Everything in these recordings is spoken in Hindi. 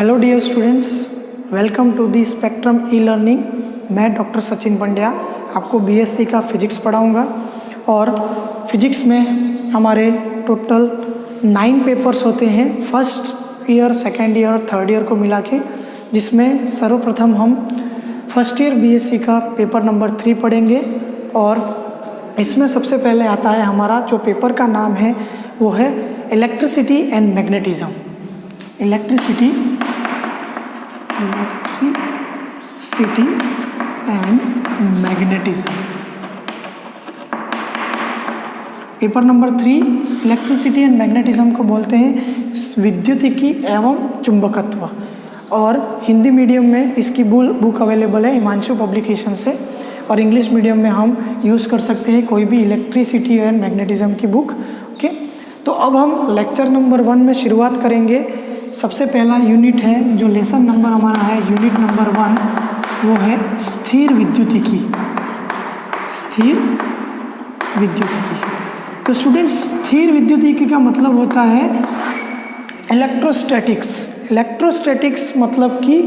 Hello dear students, welcome to the spectrum e learning. मैं डॉक्टर सचिन पंड्या आपको बीएससी का फिजिक्स पढ़ाऊंगा और फिजिक्स में हमारे टोटल 9 पेपर्स होते हैं, फर्स्ट ईयर, सेकेंड ईयर और थर्ड ईयर को मिला के, जिसमें सर्वप्रथम हम फर्स्ट ईयर बीएससी का पेपर नंबर 3 पढ़ेंगे। और इसमें सबसे पहले आता है हमारा जो पेपर का नाम है वो है electricity and magnetism. Electricity and magnetism. Paper number 3 electricity and magnetism को बोलते हैं विद्युतिकी एवं चुंबकत्व, और हिंदी मीडियम में इसकी बुक अवेलेबल है हिमांशु पब्लिकेशन से, और इंग्लिश मीडियम में हम यूज़ कर सकते हैं कोई भी इलेक्ट्रिसिटी एंड मैग्नेटिज्म की बुक। ओके, तो अब हम लेक्चर नंबर 1 में शुरुआत करेंगे। सबसे पहला यूनिट है, जो लेसन नंबर हमारा है यूनिट नंबर 1, वो है स्थिर विद्युतिकी। स्थिर विद्युतिकी। तो स्टूडेंट्स, स्थिर विद्युतिकी का मतलब होता है इलेक्ट्रोस्टैटिक्स। इलेक्ट्रोस्टैटिक्स मतलब कि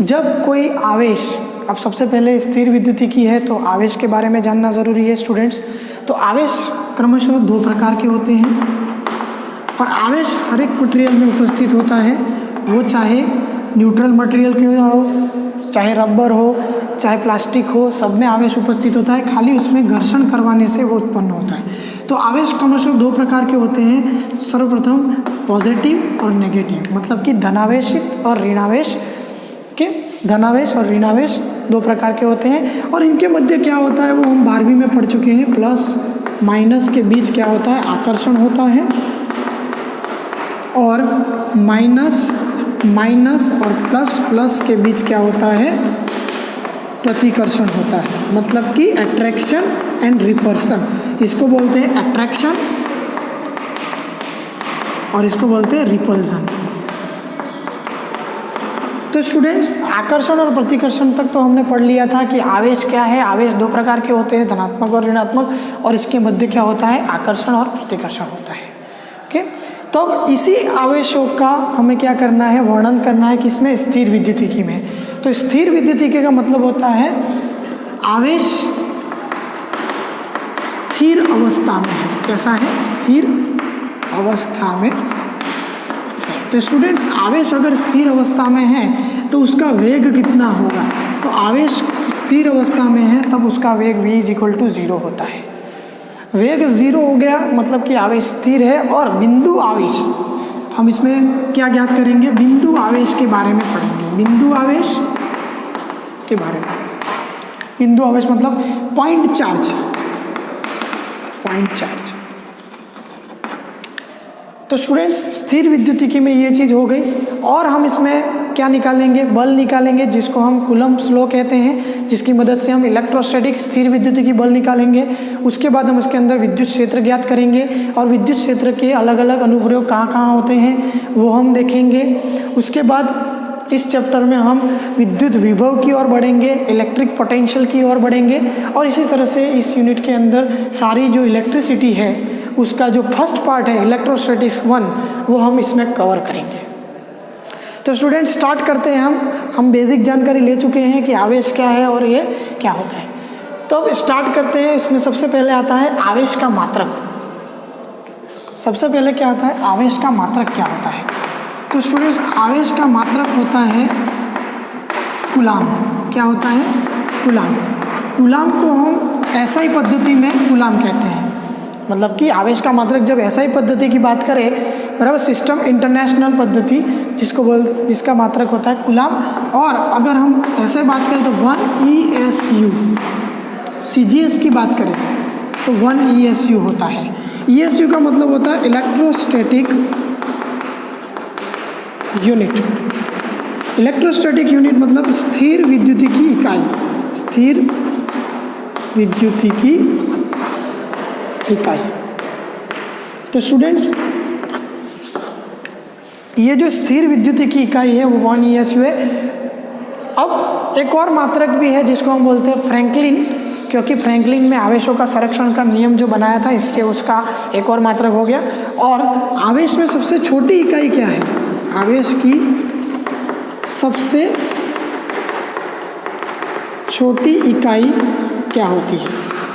जब कोई आवेश, अब सबसे पहले स्थिर विद्युतिकी है तो आवेश के बारे में जानना ज़रूरी है स्टूडेंट्स। तो आवेश क्रमशः 2 प्रकार के होते हैं, और आवेश हर एक मटेरियल में उपस्थित होता है, वो चाहे न्यूट्रल मटेरियल क्यों हो, चाहे रबर हो, चाहे प्लास्टिक हो, सब में आवेश उपस्थित होता है, खाली उसमें घर्षण करवाने से वो उत्पन्न होता है। तो आवेश क्रमशः 2 प्रकार के होते हैं। सर्वप्रथम पॉजिटिव और नेगेटिव, मतलब कि धनावेशित और ऋणावेश के, धनावेश और ऋणावेश 2 प्रकार के होते हैं। और इनके मध्य क्या होता है वो हम 12वीं में पढ़ चुके हैं। प्लस माइनस के बीच क्या होता है, आकर्षण होता है, और माइनस और प्लस के बीच क्या होता है, प्रतिकर्षण होता है, मतलब कि अट्रैक्शन एंड रिपल्सन। इसको बोलते हैं अट्रैक्शन और इसको बोलते हैं रिपल्सन। तो स्टूडेंट्स, आकर्षण और प्रतिकर्षण तक तो हमने पढ़ लिया था कि आवेश क्या है। आवेश 2 प्रकार के होते हैं, धनात्मक और ऋणात्मक, और इसके मध्य क्या होता है, आकर्षण और प्रतिकर्षण होता है। ओके, तो अब इसी आवेशों का हमें क्या करना है, वर्णन करना है किसमें, स्थिर विद्युतिकी में। तो स्थिर विद्युतिकी का मतलब होता है आवेश स्थिर अवस्था में है। कैसा है, स्थिर अवस्था में है। तो स्टूडेंट्स, आवेश अगर स्थिर अवस्था में है तो उसका वेग कितना होगा, तो आवेश स्थिर अवस्था में है तब उसका वेग v = 0 होता है। वेग 0 हो गया मतलब कि आवेश स्थिर है। और बिंदु आवेश, हम इसमें क्या ज्ञात करेंगे, बिंदु आवेश के बारे में पढ़ेंगे। बिंदु आवेश के बारे में, बिंदु आवेश मतलब पॉइंट चार्ज। तो स्टूडेंट्स, स्थिर विद्युतिकी में ये चीज़ हो गई। और हम इसमें क्या निकालेंगे, बल निकालेंगे, जिसको हम कूलम्ब्स लॉ कहते हैं, जिसकी मदद से हम इलेक्ट्रोस्टैटिक स्थिर विद्युतिकी बल निकालेंगे। उसके बाद हम उसके अंदर विद्युत क्षेत्र ज्ञात करेंगे, और विद्युत क्षेत्र के अलग अलग अनुप्रयोग कहाँ कहाँ होते हैं वो हम देखेंगे। उसके बाद इस चैप्टर में हम विद्युत विभव की ओर बढ़ेंगे, इलेक्ट्रिक पोटेंशियल की ओर बढ़ेंगे, और इसी तरह से इस यूनिट के अंदर सारी जो इलेक्ट्रिसिटी है उसका जो फर्स्ट पार्ट है इलेक्ट्रोस्टैटिक्स 1, वो हम इसमें कवर करेंगे। तो स्टूडेंट, स्टार्ट करते हैं। हम बेसिक जानकारी ले चुके हैं कि आवेश क्या है और ये क्या होता है। तो अब स्टार्ट करते हैं। इसमें सबसे पहले आता है आवेश का मात्रक। सबसे पहले क्या आता है, आवेश का मात्रक क्या होता है। तो स्टूडेंट्स, आवेश का मात्रक होता है कूलाम। क्या होता है, कूलाम। कूलाम को हम एसआई पद्धति में कूलाम कहते हैं, मतलब कि आवेश का मात्रक जब एसआई पद्धति की बात करें, बराबर, सिस्टम इंटरनेशनल पद्धति जिसका मात्रक होता है कूलाम। और अगर हम ऐसे बात करें तो 1 ESU, CGS की बात करें तो 1 ESU होता है। ESU का मतलब होता है इलेक्ट्रोस्टैटिक यूनिट। इलेक्ट्रोस्टैटिक यूनिट मतलब स्थिर विद्युतिकी इकाई। स्थिर विद्युतिकी इकाई। तो स्टूडेंट्स, ये जो स्थिर विद्युतिकी इकाई है वो 1 ESU है। अब एक और मात्रक भी है जिसको हम बोलते हैं फ्रैंकलिन, क्योंकि फ्रैंकलिन में आवेशों का संरक्षण का नियम जो बनाया था, इसलिए उसका एक और मात्रक हो गया। और आवेश में सबसे छोटी इकाई क्या है, आवेश की सबसे छोटी इकाई क्या होती है?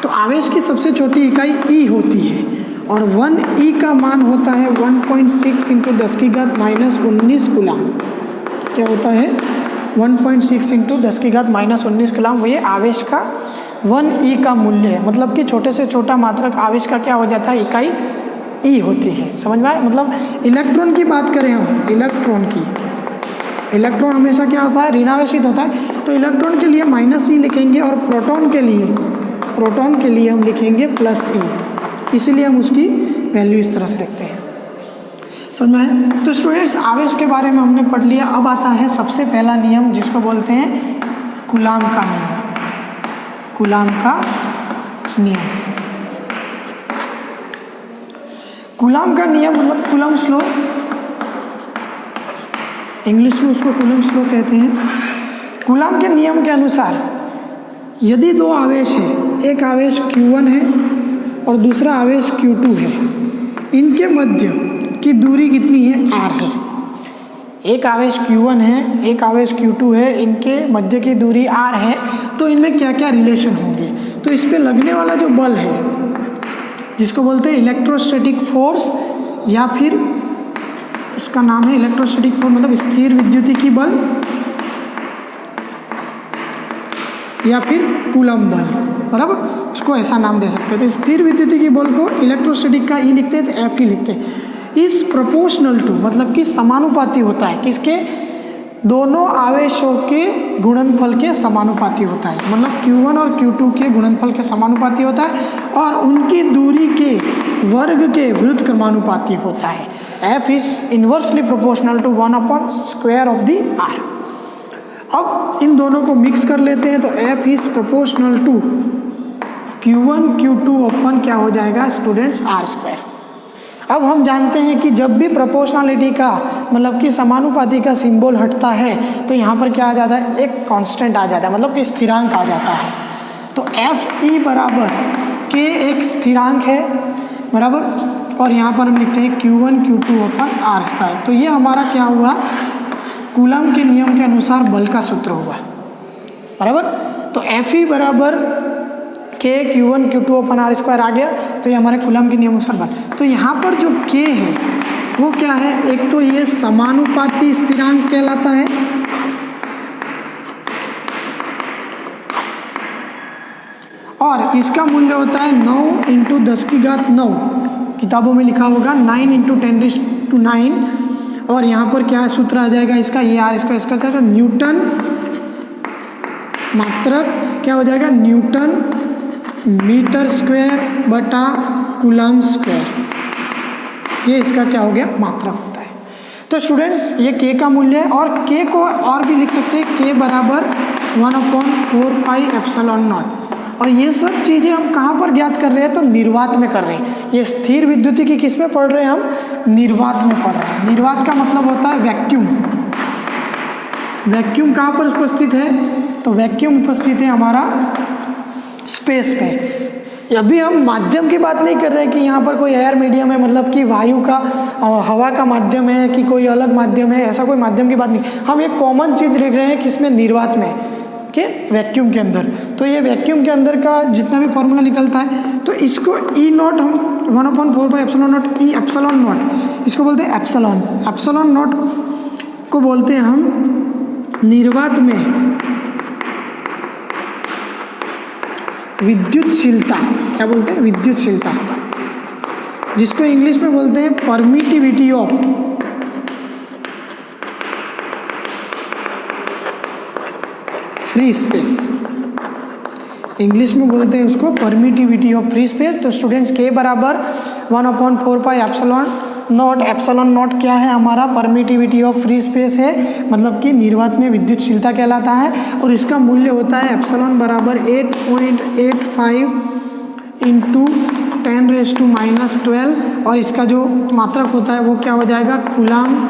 तो आवेश की सबसे छोटी इकाई ई होती है और 1 ई का मान होता है 1.6 इंटू 10 की घात माइनस 19 कूलम। क्या होता है? 1.6 इंटू 10 की घात माइनस 19 कूलम। ये आवेश का 1 ई का मूल्य है, मतलब कि छोटे से छोटा मात्रक आवेश का क्या हो जाता है? इकाई ई होती है। समझ में आया? मतलब इलेक्ट्रॉन की बात करें हम, इलेक्ट्रॉन की, इलेक्ट्रॉन हमेशा क्या होता है? ऋणावेशित होता है। तो इलेक्ट्रॉन के लिए माइनस ई लिखेंगे और प्रोटॉन के लिए हम लिखेंगे प्लस ई, इसीलिए हम उसकी वैल्यू इस तरह से लिखते हैं। समझ में आया? तो स्टूडेंट्स, आवेश के बारे में हमने पढ़ लिया। अब आता है सबसे पहला नियम, जिसको बोलते हैं कूलाम का नियम। कूलाम का नियम, कूलाम का नियम मतलब कूलम्स लॉ, इंग्लिश में उसको कूलम्स लॉ कहते हैं। कूलाम के नियम के अनुसार यदि दो आवेश है, एक आवेश Q1 है और दूसरा आवेश Q2 है, इनके मध्य की दूरी कितनी है? r है। एक आवेश Q1 है, एक आवेश Q2 है, इनके मध्य की दूरी r है। तो इनमें क्या क्या रिलेशन होंगे? तो इस पे लगने वाला जो बल है, जिसको बोलते हैं इलेक्ट्रोस्टैटिक फोर्स, या फिर उसका नाम है इलेक्ट्रोस्टैटिक फोर्स मतलब स्थिर विद्युतीय बल, या फिर कूलम बल, बराबर, उसको ऐसा नाम दे सकते हैं। तो स्थिर विद्युतीय बल को इलेक्ट्रोस्टैटिक का ई लिखते हैं, तो एफ ही लिखते हैं। इस प्रोपोर्शनल टू मतलब कि समानुपाती होता है, किसके? दोनों आवेशों के गुणनफल के समानुपाती होता है। मतलब Q1 और Q2 के गुणनफल के समानुपाती होता है और उनकी दूरी के वर्ग के विरुद्ध क्रमानुपाती होता है। F is inversely proportional to one by square of the r। अब इन दोनों को मिक्स कर लेते हैं, तो F is proportional to Q1 Q2 अपन क्या हो जाएगा स्टूडेंट्स? r square. अब हम जानते हैं कि जब भी प्रोपोर्शनलिटी का मतलब कि समानुपाती का सिंबल हटता है तो यहाँ पर क्या आ जाता है? एक कांस्टेंट आ जाता है, मतलब कि स्थिरांक आ जाता है। तो एफ ई बराबर के एक स्थिरांक है, बराबर, और यहाँ पर हम लिखते हैं Q1 Q2 अपन r स्क्वायर। तो ये हमारा क्या हुआ? कूलम के नियम के अनुसार बल का सूत्र हुआ, बराबर। तो एफ ई बराबर के Q1 Q2 अपन r स्क्वायर आ गया। तो ये हमारे कूलम के नियम अनुसार बल। तो यहाँ पर जो k है वो क्या है? एक तो ये समानुपाती स्थिरांक कहलाता है, और इसका मूल्य होता है 9 इंटू 10 की घात 9, किताबों में लिखा होगा 9 इंटू 10⁹। और यहाँ पर क्या सूत्र आ जाएगा इसका? ये r स्क्वायर, इसका क्या? न्यूटन मात्रक क्या हो जाएगा? न्यूटन मीटर स्क्वायर बटा कूलम स्क्वायर। ये इसका क्या हो गया? मात्रक होता है। तो स्टूडेंट्स, ये k का मूल्य है, और k को और भी लिख सकते हैं, k बराबर 1/4πε0। और ये सब चीज़ें हम कहाँ पर ज्ञात कर रहे हैं? तो निर्वात में कर रहे हैं। ये स्थिर विद्युतीय की किस में पढ़ रहे हैं? हम निर्वात में पढ़ रहे हैं। निर्वात का मतलब होता है वैक्यूम। वैक्यूम कहाँ पर उपस्थित है? तो वैक्यूम उपस्थित है हमारा स्पेस पे। अभी हम माध्यम की बात नहीं कर रहे हैं कि यहाँ पर कोई एयर मीडियम है, मतलब कि वायु का, हवा का माध्यम है कि कोई अलग माध्यम है, ऐसा कोई माध्यम की बात नहीं। हम एक कॉमन चीज़ लिख रहे हैं किसमें? निर्वात में, के वैक्यूम के अंदर। तो ये वैक्यूम के अंदर का जितना भी फॉर्मूला निकलता है, तो इसको ई नॉट हम 1/4πε0 ई एप्सिलॉन नॉट, इसको बोलते हैं एप्सिलॉन। एप्सिलॉन नॉट को बोलते हैं हम निर्वात में विद्युतशीलता। क्या बोलते हैं? विद्युतशीलता, जिसको इंग्लिश में बोलते हैं permittivity of free space. English में बोलते हैं उसको परमिटिविटी ऑफ फ्री स्पेस। तो स्टूडेंट्स, के बराबर 1/4πε0। एप्सिलॉन नॉट क्या है? हमारा परमिटिविटी ऑफ फ्री स्पेस है, मतलब कि निर्वात में विद्युतशीलता कहलाता है। और इसका मूल्य होता है एप्सिलॉन बराबर 8.85 इंटू 10⁻⁻12। और इसका जो मात्रक होता है वो क्या हो जाएगा? कूलम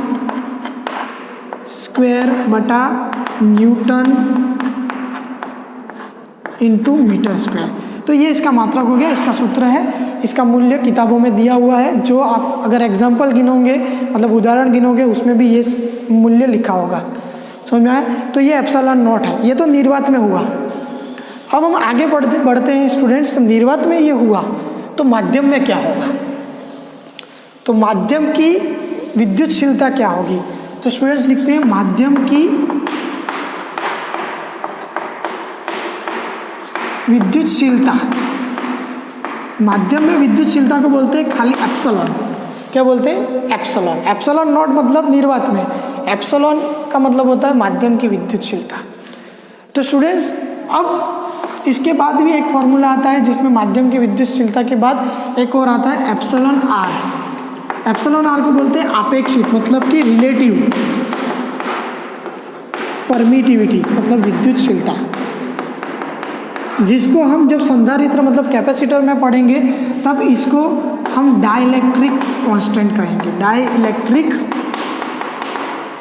स्क्वायर बटा न्यूटन इंटू मीटर स्क्वायर। तो ये इसका मात्रक हो गया, इसका सूत्र है। इसका मूल्य किताबों में दिया हुआ है, जो आप अगर एग्जाम्पल गिनोगे, मतलब उदाहरण गिनोगे, उसमें भी ये मूल्य लिखा होगा। समझ में आया? तो ये एप्सिलॉन नॉट है, ये तो निर्वात में हुआ। अब हम आगे बढ़ते हैं स्टूडेंट्स। निर्वात में ये हुआ तो माध्यम में क्या होगा? तो माध्यम की विद्युतशीलता क्या होगी? तो स्टूडेंट्स लिखते हैं माध्यम की विद्युतशीलता। माध्यम में विद्युतशीलता को बोलते हैं खाली एप्सिलॉन। क्या बोलते हैं? एप्सिलॉन। एप्सिलॉन नॉट मतलब निर्वात में, एप्सिलॉन का मतलब होता है माध्यम की विद्युतशीलता। तो स्टूडेंट्स अब इसके बाद भी एक फॉर्मूला आता है जिसमें माध्यम की विद्युतशीलता के बाद एक और आता है एप्सिलॉन आर। एप्सिलॉन आर को बोलते हैं आपेक्षिक, मतलब कि रिलेटिव परमिटिविटी, मतलब विद्युतशीलता, जिसको हम जब संधारित्र मतलब कैपेसिटर में पढ़ेंगे तब इसको हम डाइलेक्ट्रिक कांस्टेंट कहेंगे। Dielectric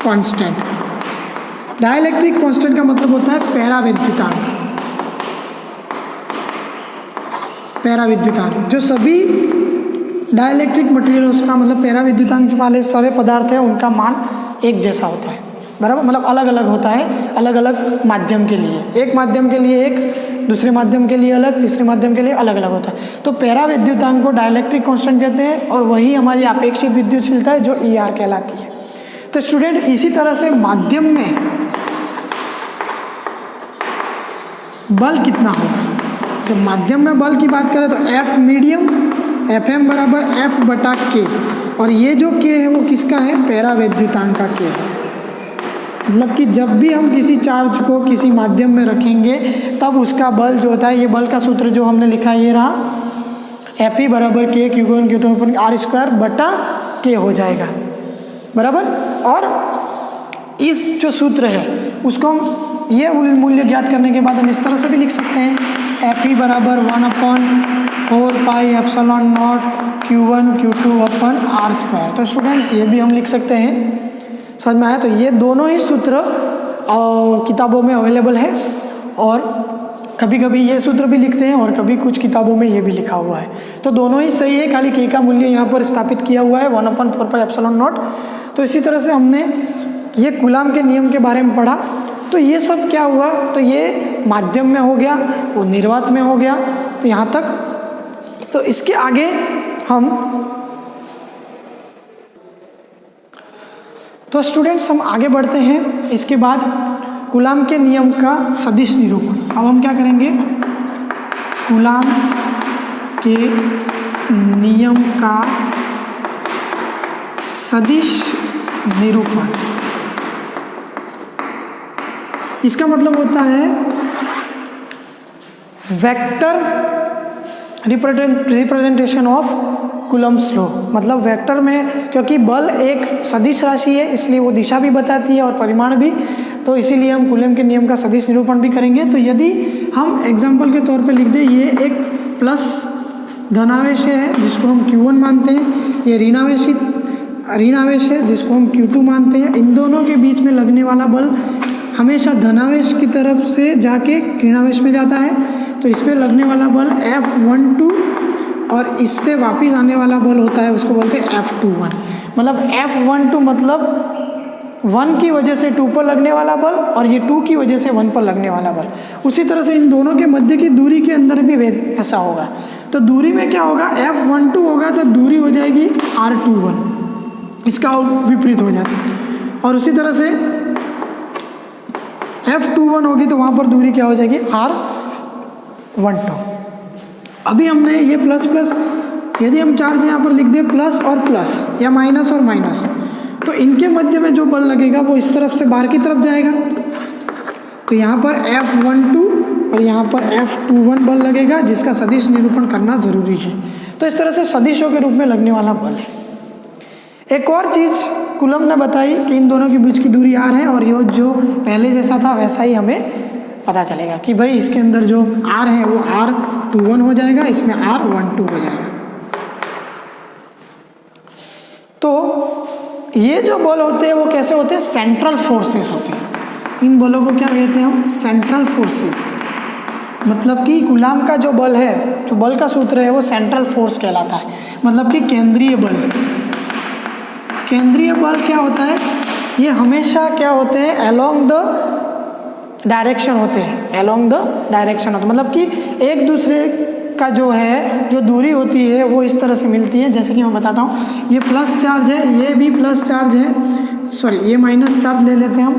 constant. डाइलेक्ट्रिक कांस्टेंट का मतलब होता है पैराविद्युतांक। पैराविद्युतांक जो सभी डाइलेक्ट्रिक मटेरियल्स का मतलब पैराविद्युतांक वाले सारे पदार्थ हैं उनका मान एक जैसा होता है, बराबर, मतलब अलग अलग होता है अलग अलग माध्यम के लिए। एक माध्यम के लिए एक, दूसरे माध्यम के लिए अलग, तीसरे माध्यम के लिए अलग अलग होता है। तो पैराविद्युतांक को डाइलेक्ट्रिक कांस्टेंट कहते हैं और वही हमारी आपेक्षिक विद्युतशीलता है जो ER कहलाती है। तो स्टूडेंट इसी तरह से माध्यम में बल कितना होगा? जब माध्यम में बल की बात करें तो F मीडियम, Fm बराबर F/K, और ये जो K है वो किसका है? पैराविद्युतांक का K है। मतलब कि जब भी हम किसी चार्ज को किसी माध्यम में रखेंगे तब उसका बल जो होता है, ये बल का सूत्र जो हमने लिखा है ये रहा, Fe बराबर K Q1 Q2 R²/K हो जाएगा, बराबर। और इस जो सूत्र है उसको हम ये मूल्य ज्ञात करने के बाद हम इस तरह से भी लिख सकते हैं, Fe बराबर 1/4πε0 Q1 Q2/R²। तो स्टूडेंट्स ये भी हम लिख सकते हैं, समझ में आया? तो ये दोनों ही सूत्र किताबों में अवेलेबल है और कभी कभी ये सूत्र भी लिखते हैं और कभी कुछ किताबों में ये भी लिखा हुआ है। तो दोनों ही सही है, खाली K का मूल्य यहाँ पर स्थापित किया हुआ है 1/4πε0। तो इसी तरह से हमने ये कूलाम के नियम के बारे में पढ़ा। तो ये सब क्या हुआ? तो ये माध्यम में हो गया, वो निर्वात में हो गया, तो यहाँ तक। तो इसके आगे हम तो स्टूडेंट्स हम आगे बढ़ते हैं। इसके बाद कूलाम के नियम का सदिश निरूपण। अब हम क्या करेंगे? कूलाम के नियम का सदिश निरूपण। इसका मतलब होता है vector representation of Coulomb's law. मतलब वेक्टर में, क्योंकि बल एक सदिश राशि है इसलिए वो दिशा भी बताती है और परिमाण भी, तो इसीलिए हम कूलम के नियम का सदिश निरूपण भी करेंगे। तो यदि हम एग्जाम्पल के तौर पे लिख दें, ये एक प्लस धनावेश है जिसको हम Q1 मानते हैं, ये ऋणावेश है जिसको हम Q2 मानते हैं। इन दोनों के बीच में लगने वाला बल हमेशा धनावेश की तरफ से जाके ऋणावेश में जाता है, तो इस पर लगने वाला बल F12 और इससे वापस आने वाला बल होता है उसको बोलते हैं F21। मतलब F12 मतलब 1 की वजह से 2 पर लगने वाला बल और ये 2 की वजह से 1 पर लगने वाला बल। उसी तरह से इन दोनों के मध्य की दूरी के अंदर भी ऐसा होगा। तो दूरी में क्या होगा? F12 होगा तो दूरी हो जाएगी R21, इसका विपरीत हो जाता है। और उसी तरह से F21 होगी तो वहाँ पर दूरी क्या हो जाएगी? R12। अभी हमने ये प्लस प्लस, यदि हम चार्ज यहाँ पर लिख दें प्लस और प्लस या माइनस और माइनस, तो इनके मध्य में जो बल लगेगा वो इस तरफ से बाहर की तरफ जाएगा। तो यहाँ पर F12 और यहाँ पर F21 बल लगेगा जिसका सदिश निरूपण करना ज़रूरी है। तो इस तरह से सदिशों के रूप में लगने वाला बल है। एक और चीज़ कूलम ने बताई कि इन दोनों के बीच की दूरी R है और ये जो पहले जैसा था वैसा ही हमें पता चलेगा कि भाई इसके अंदर जो R है वो R21 हो जाएगा, इसमें R12 हो जाएगा। तो ये जो बल होते हैं वो कैसे होते हैं? सेंट्रल फोर्सेस होते हैं। इन बलों को क्या कहते हैं हम? Central forces. मतलब कि कूलाम का जो बल है, जो बल का सूत्र है वो सेंट्रल फोर्स कहलाता है। मतलब कि केंद्रीय बल। केंद्रीय बल क्या होता है? ये हमेशा क्या होते हैं, अलोंग द डायरेक्शन होते हैं, अलोंग द डायरेक्शन होते हैं, मतलब कि एक दूसरे का जो है जो दूरी होती है वो इस तरह से मिलती है। जैसे कि मैं बताता हूँ, ये प्लस चार्ज है, ये भी प्लस चार्ज है, सॉरी ये माइनस चार्ज ले लेते हैं हम,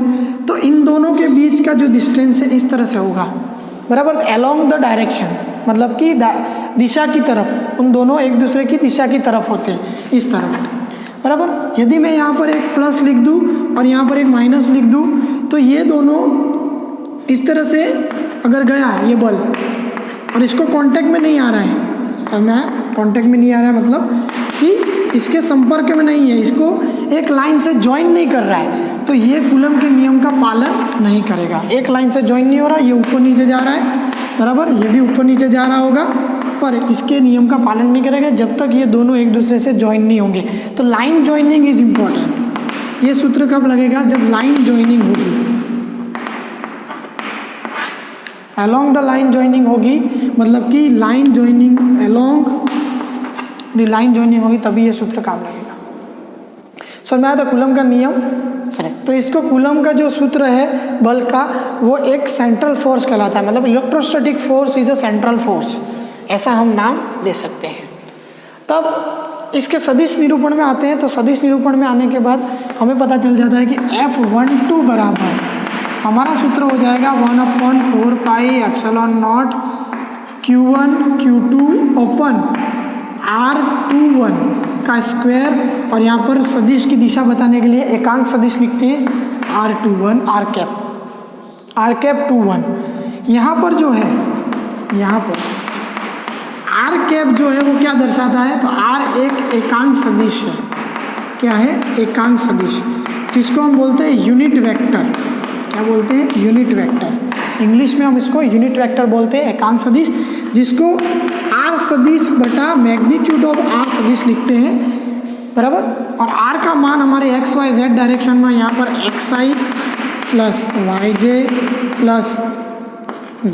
तो इन दोनों के बीच का जो डिस्टेंस है इस तरह से होगा, बराबर, अलोंग द डायरेक्शन, मतलब कि दिशा की तरफ, उन दोनों एक दूसरे की दिशा की तरफ होते हैं, इस तरफ, बराबर। यदि मैं यहाँ पर एक प्लस लिख दूँ और यहाँ पर एक माइनस लिख दूँ तो ये दोनों इस तरह से अगर गया ये बल और इसको कांटेक्ट में नहीं आ रहा है, सर मैं कांटेक्ट में नहीं आ रहा है मतलब कि इसके संपर्क में नहीं है, इसको एक लाइन से ज्वाइन नहीं कर रहा है, तो ये कूलम के नियम का पालन नहीं करेगा। एक लाइन से ज्वाइन नहीं हो रहा, ये ऊपर नीचे जा रहा है, बराबर, ये भी ऊपर नीचे जा रहा होगा, पर इसके नियम का पालन नहीं करेगा जब तक ये दोनों एक दूसरे से ज्वाइन नहीं होंगे। तो लाइन ज्वाइनिंग इज इम्पोर्टेंट। ये सूत्र कब लगेगा, जब लाइन ज्वाइनिंग होगी, अलोंग द लाइन ज्वाइनिंग होगी, मतलब कि line joining along the line joining होगी, तभी ये सूत्र काम लगेगा। समझ में आया था कूलम का नियम, सर। तो इसको कूलम का जो सूत्र है बल का, वो एक सेंट्रल फोर्स कहलाता है, मतलब electrostatic force is a central force, ऐसा हम नाम दे सकते हैं। तब इसके सदिश निरूपण में आते हैं, तो सदिश निरूपण में आने के बाद हमें पता चल जाता है कि F12 बराबर हमारा सूत्र हो जाएगा 1/4 pi epsilon not Q1 Q2 open R21 का स्क्वायर, और यहाँ पर सदिश की दिशा बताने के लिए एकांक सदिश लिखते हैं R21 R कैप 21। यहाँ पर जो है, यहाँ पर R कैप जो है वो क्या दर्शाता है, तो R एक एकांक सदिश है। क्या है, एकांक सदिश, जिसको हम बोलते हैं यूनिट वेक्टर। क्या बोलते हैं, यूनिट वेक्टर। इंग्लिश में हम इसको यूनिट वेक्टर बोलते हैं, एकांक सदिश, जिसको R सदिश बटा मैग्नीट्यूड ऑफ R सदिश लिखते हैं, बराबर। और R का मान हमारे एक्स वाई जेड डायरेक्शन में यहाँ पर xi plus yj plus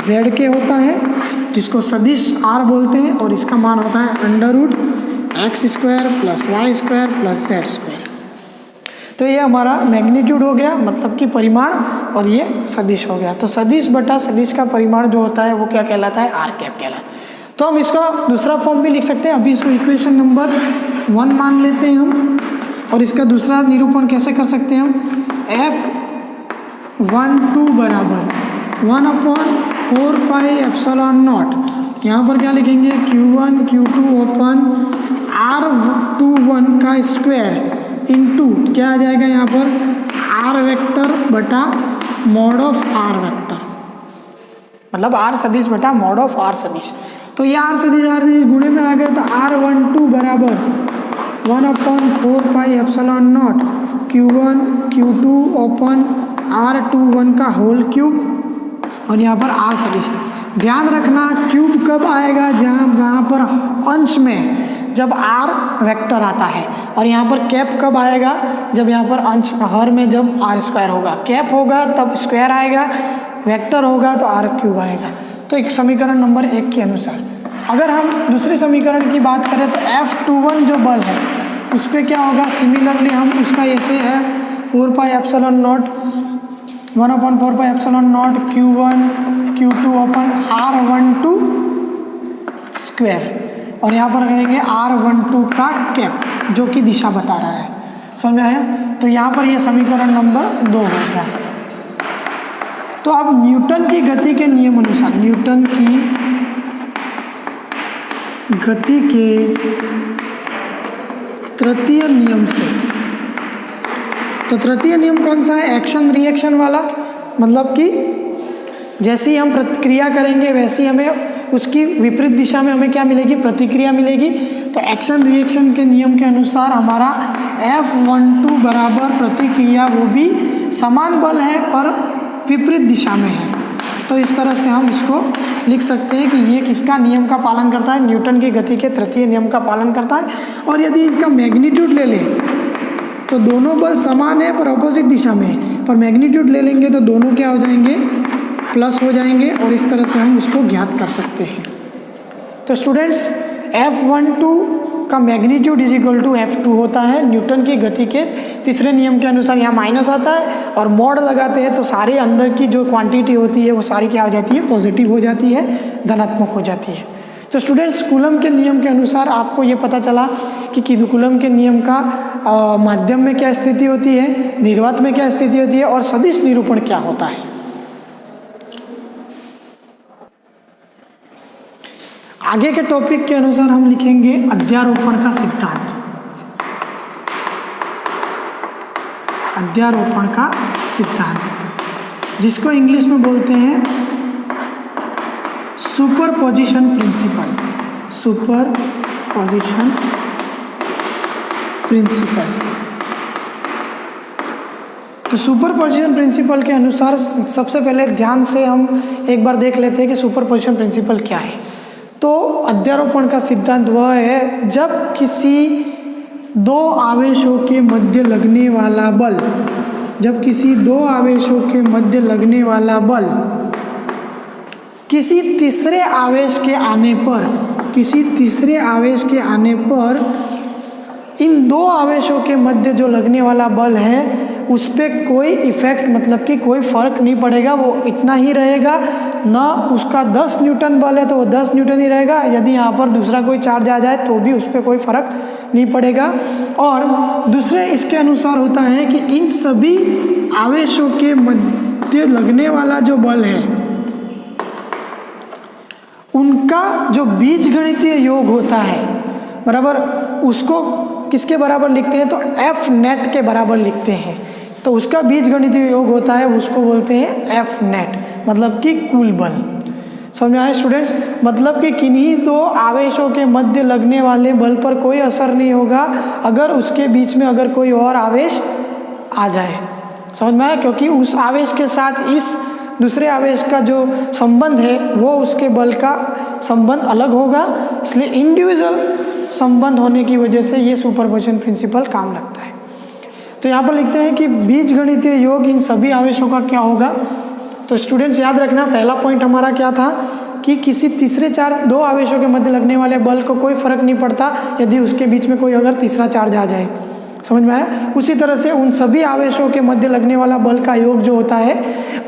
zk होता है, जिसको सदिश R बोलते हैं, और इसका मान होता है √x² plus y² plus z²। तो ये हमारा मैग्नीट्यूड हो गया, मतलब कि परिमाण, और ये सदिश हो गया। तो सदिश बटा सदिश का परिमाण जो होता है वो क्या कहलाता है, R कैप कहलाता है। तो हम इसका दूसरा फॉर्म भी लिख सकते हैं। अभी इसको इक्वेशन नंबर 1 मान लेते हैं हम, और इसका दूसरा निरूपण कैसे कर सकते हैं हम, F12 बराबर 1/4 पाई एप्सिलॉन नॉट, यहाँ पर क्या लिखेंगे, Q1 Q2 ओपन R21 का स्क्वायर इंटू क्या आ जाएगा यहाँ पर, R वेक्टर बटा मॉड ऑफ R वेक्टर, मतलब R सदिश बटा मॉड ऑफ R सदिश। तो ये R सदिश गुणे में आ गया, तो R12 बराबर 1/4 pi epsilon not Q1 Q2 open R21 का होल क्यूब, और यहाँ पर R सदिश। ध्यान रखना क्यूब कब आएगा, जहाँ पर अंश में जब R वेक्टर आता है, और यहाँ पर कैप कब आएगा, जब यहाँ पर अंश हर में जब R² होगा। कैप होगा तब स्क्वायर आएगा, वेक्टर होगा तो R³ आएगा। तो एक समीकरण नंबर 1 के अनुसार अगर हम दूसरे समीकरण की बात करें, तो F21 जो बल है उस पर क्या होगा, सिमिलरली हम उसका ऐसे है 4 पाई epsilon not 1/4 pi epsilon not Q1 Q2 open R12 square, और यहाँ पर करेंगे R12 का कैप जो कि दिशा बता रहा है। समझ में आया। तो यहाँ पर ये समीकरण नंबर 2 हो गया। तो अब न्यूटन की गति के नियम अनुसार, न्यूटन की गति के तृतीय नियम से, तो तृतीय नियम कौन सा है, एक्शन रिएक्शन वाला, मतलब कि जैसी हम प्रतिक्रिया करेंगे वैसी हमें उसकी विपरीत दिशा में हमें क्या मिलेगी, प्रतिक्रिया मिलेगी। तो एक्शन रिएक्शन के नियम के अनुसार हमारा F12 बराबर प्रतिक्रिया, वो भी समान बल है पर विपरीत दिशा में है। तो इस तरह से हम इसको लिख सकते हैं कि ये किसका नियम का पालन करता है, न्यूटन की गति के तृतीय नियम का पालन करता है। और यदि इसका मैग्नीट्यूड ले लें तो दोनों बल समान है पर अपोजिट दिशा में है, पर मैग्नीट्यूड ले लेंगे तो दोनों क्या हो जाएंगे, प्लस हो जाएंगे, और इस तरह से हम उसको ज्ञात कर सकते हैं। तो स्टूडेंट्स F12 का magnitude is equal to F2 होता है। न्यूटन की गति के तीसरे नियम के अनुसार यहाँ माइनस आता है और मॉड लगाते हैं तो सारे अंदर की जो क्वांटिटी होती है वो सारी क्या हो जाती है, पॉजिटिव हो जाती है, धनात्मक हो जाती है। तो स्टूडेंट्स कूलम के नियम के अनुसार आपको ये पता चला कि कूलम के नियम का माध्यम में क्या स्थिति होती है, निर्वात में क्या स्थिति होती है और सदिश निरूपण क्या होता है। आगे के टॉपिक के अनुसार हम लिखेंगे अध्यारोपण का सिद्धांत। अध्यारोपण का सिद्धांत जिसको इंग्लिश में बोलते हैं सुपरपोजिशन प्रिंसिपल। Superposition principle. तो सुपरपोजिशन प्रिंसिपल के अनुसार सबसे पहले ध्यान से हम एक बार देख लेते हैं कि सुपरपोजिशन प्रिंसिपल क्या है। तो अध्यारोपण का सिद्धांत वह है जब किसी दो आवेशों के मध्य लगने वाला बल, जब किसी दो आवेशों के मध्य लगने वाला बल किसी तीसरे आवेश के आने पर, किसी तीसरे आवेश के आने पर इन दो आवेशों के मध्य जो लगने वाला बल है उस पर कोई इफेक्ट, मतलब कि कोई फर्क नहीं पड़ेगा, वो इतना ही रहेगा। ना उसका 10 न्यूटन बल है तो वो 10 न्यूटन ही रहेगा, यदि यहाँ पर दूसरा कोई चार्ज आ जाए तो भी उस पर कोई फर्क नहीं पड़ेगा। और दूसरे इसके अनुसार होता है कि इन सभी आवेशों के मध्य लगने वाला जो बल है उनका जो बीजगणितीय योग होता है बराबर, उसको किसके बराबर लिखते हैं तो F नेट के बराबर लिखते हैं। तो उसका बीजगणितीय योग होता है, उसको बोलते हैं F नेट, मतलब कि कुल बल। समझ में आए स्टूडेंट्स? मतलब कि किन्हीं दो आवेशों के मध्य लगने वाले बल पर कोई असर नहीं होगा अगर उसके बीच में अगर कोई और आवेश आ जाए। समझ में आया? क्योंकि उस आवेश के साथ इस दूसरे आवेश का जो संबंध है वो उसके बल का संबंध अलग होगा, इसलिए इंडिविजुअल संबंध होने की वजह से ये सुपरपोजिशन प्रिंसिपल काम लगता है। तो यहाँ पर लिखते हैं कि बीजगणितीय योग इन सभी आवेशों का क्या होगा। तो स्टूडेंट्स याद रखना, पहला पॉइंट हमारा क्या था कि किसी तीसरे दो आवेशों के मध्य लगने वाले बल को कोई फर्क नहीं पड़ता यदि उसके बीच में कोई अगर तीसरा चार्ज आ जाए। समझ में आया? उसी तरह से उन सभी आवेशों के मध्य लगने वाला बल का योग जो होता है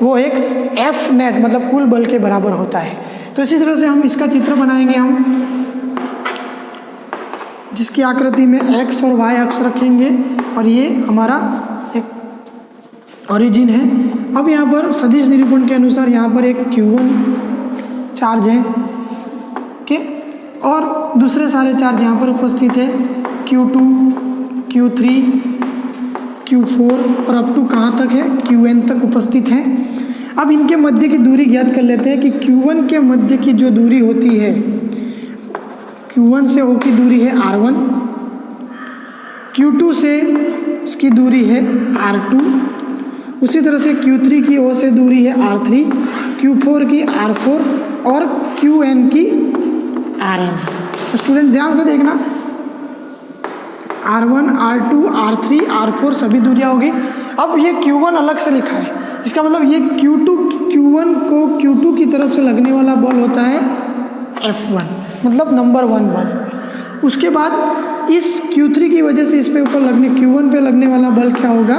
वो एक F नेट मतलब कुल बल के बराबर होता है। तो इसी तरह से हम इसका चित्र बनाएंगे, हम जिसकी आकृति में X और Y अक्ष रखेंगे और ये हमारा एक ओरिजिन है। अब यहाँ पर सदिश निरूपण के अनुसार यहाँ पर एक Q1 चार्ज है के और दूसरे सारे चार्ज यहाँ पर उपस्थित है Q2, Q3, Q4 और अप टू कहाँ तक है Qn तक उपस्थित है। अब इनके मध्य की दूरी ज्ञात कर लेते हैं कि Q1 के मध्य की जो दूरी होती है, Q1 से O की दूरी है R1, Q2 से इसकी दूरी है R2, उसी तरह से Q3 की O से दूरी है R3, Q4 की R4 और Qn की Rn है। तो स्टूडेंट ध्यान से देखना, R1, R2, R3, R4 सभी दूरियां होगी। अब ये Q1 अलग से लिखा है, इसका मतलब ये Q1 को Q2 की तरफ से लगने वाला बल होता है F1 मतलब नंबर 1 बल। उसके बाद इस Q3 की वजह से इस पे ऊपर लगने Q1 पे लगने वाला बल क्या होगा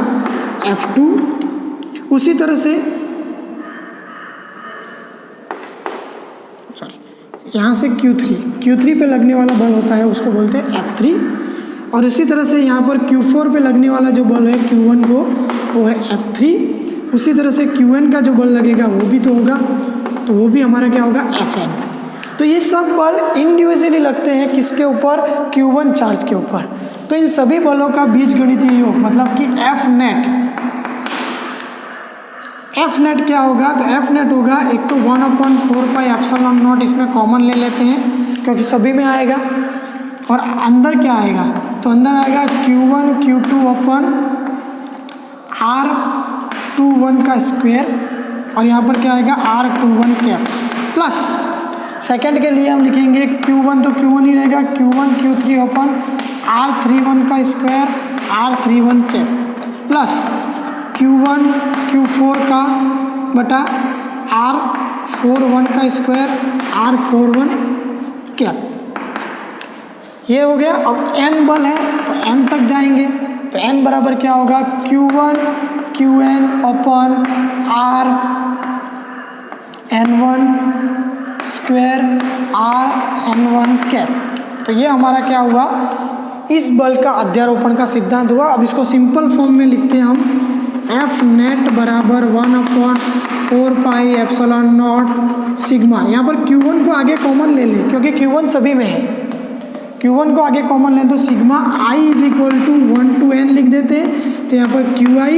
F2। उसी तरह से यहाँ से Q3 पे लगने वाला बल होता है उसको बोलते हैं F3। और इसी तरह से यहाँ पर Q4 पे लगने वाला जो बल है Q1 को वो है F3। उसी तरह से Qn का जो बल लगेगा वो भी तो होगा, तो वो भी हमारा क्या होगा Fn। तो ये सब बल इंडिविजुअली लगते हैं किसके ऊपर Q1 चार्ज के ऊपर। तो इन सभी बलों का बीजगणितीय योग मतलब कि F नेट क्या होगा, तो F नेट होगा एक तो 1/4 पाई एप्सिलॉन नॉट, इसमें कॉमन ले लेते हैं क्योंकि सभी में आएगा। और अंदर क्या आएगा, तो अंदर आएगा Q1 Q2 अपन R21 का स्क्वायर और यहाँ पर क्या आएगा R21 कैप प्लस सेकंड के लिए हम लिखेंगे Q1 तो Q1 ही रहेगा Q1 Q3 अपन R31 का square R31 cap plus Q1 Q4 का बटा R41 का स्क्वायर R41 कैप। ये हो गया। अब n बल है तो n तक जाएंगे, तो n बराबर क्या होगा, Q1 Qn upon R N1 square R N1 cap. तो ये हमारा क्या हुआ, इस बल का अध्यारोपण का सिद्धांत हुआ। अब इसको सिंपल फॉर्म में लिखते हैं हम, F नेट बराबर 1/4 पाई एप्सिलॉन नॉट सिग्मा। यहाँ पर Q1 को आगे कॉमन ले लें क्योंकि Q1 सभी में है, Q1 को आगे कॉमन लें तो sigma I is equal to 1 to n लिख देते हैं। तो यहाँ पर QI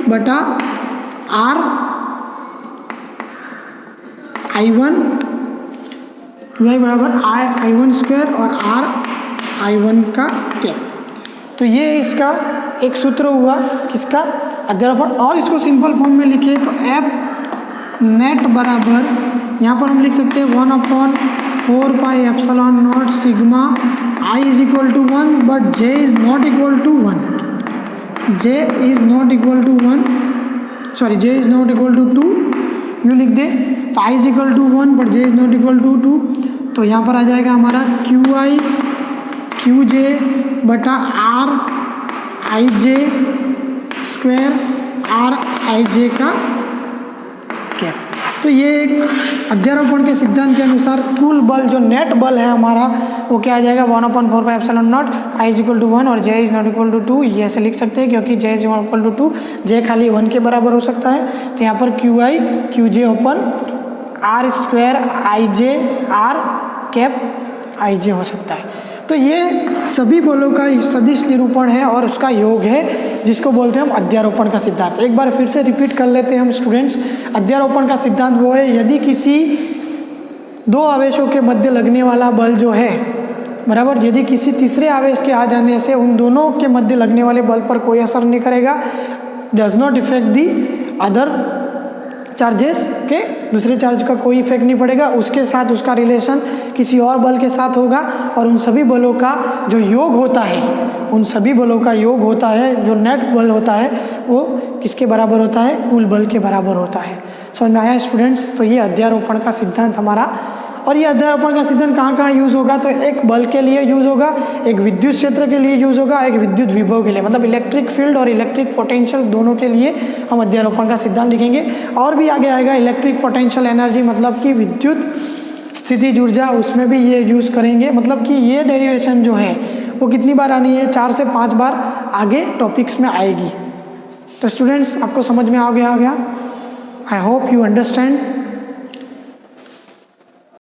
बटा R I1, QI बराबर I1 स्क्वायर और R I1 का कैप। तो ये इसका एक सूत्र हुआ किसका, अध्यारोपण। और इसको सिंपल फॉर्म में लिखे तो F नेट बराबर यहाँ पर हम लिख सकते हैं 1/4 pi epsilon naught sigma I is equal to 1 but J is not equal to 1, J is not equal to 1, sorry J is not equal to 2, यूँ लिख दे। तो I is equal to 1 but J is not equal to 2, तो यहाँ पर आ जाएगा हमारा QI QJ बटा R IJ square R IJ का कैप। तो ये एक अध्यारोपण के सिद्धांत के अनुसार कुल बल जो नेट बल है हमारा वो क्या आ जाएगा, 1/4 pi epsilon naught I is equal to 1 और J is not equal to 2। ये ऐसे लिख सकते हैं क्योंकि J is not equal to 2, J खाली 1 के बराबर हो सकता है। तो यहाँ पर QI QJ open R square IJ R cap IJ हो सकता है। तो ये सभी बलों का सदिश निरूपण है और उसका योग है जिसको बोलते हैं हम अध्यारोपण का सिद्धांत। एक बार फिर से रिपीट कर लेते हैं हम स्टूडेंट्स। अध्यारोपण का सिद्धांत वो है यदि किसी दो आवेशों के मध्य लगने वाला बल जो है बराबर, यदि किसी तीसरे आवेश के आ जाने से उन दोनों के मध्य लगने वाले बल पर कोई असर नहीं करेगा, does not effect the other charges के, दूसरे चार्ज का कोई इफेक्ट नहीं पड़ेगा, उसके साथ उसका रिलेशन किसी और बल के साथ होगा और उन सभी बलों का जो योग होता है, उन सभी बलों का योग होता है, जो नेट बल होता है वो किसके बराबर होता है, कुल बल के बराबर होता है। समझ में आया स्टूडेंट्स। तो ये अध्यारोपण का सिद्धांत हमारा, और ये अध्यारोपण का सिद्धांत कहाँ कहाँ यूज़ होगा, तो एक बल के लिए यूज़ होगा, एक विद्युत क्षेत्र के लिए यूज़ होगा, एक विद्युत विभव के लिए, मतलब इलेक्ट्रिक फील्ड और इलेक्ट्रिक पोटेंशियल दोनों के लिए हम अध्यारोपण का सिद्धांत लिखेंगे। और भी आगे आएगा इलेक्ट्रिक पोटेंशियल एनर्जी, मतलब कि विद्युत स्थितिज ऊर्जा, उसमें भी ये यूज़ करेंगे। मतलब कि ये डेरिवेशन जो है वो कितनी बार आनी है, 4 से 5 बार आगे टॉपिक्स में आएगी। तो स्टूडेंट्स आपको समझ में आ गया? I hope you understand.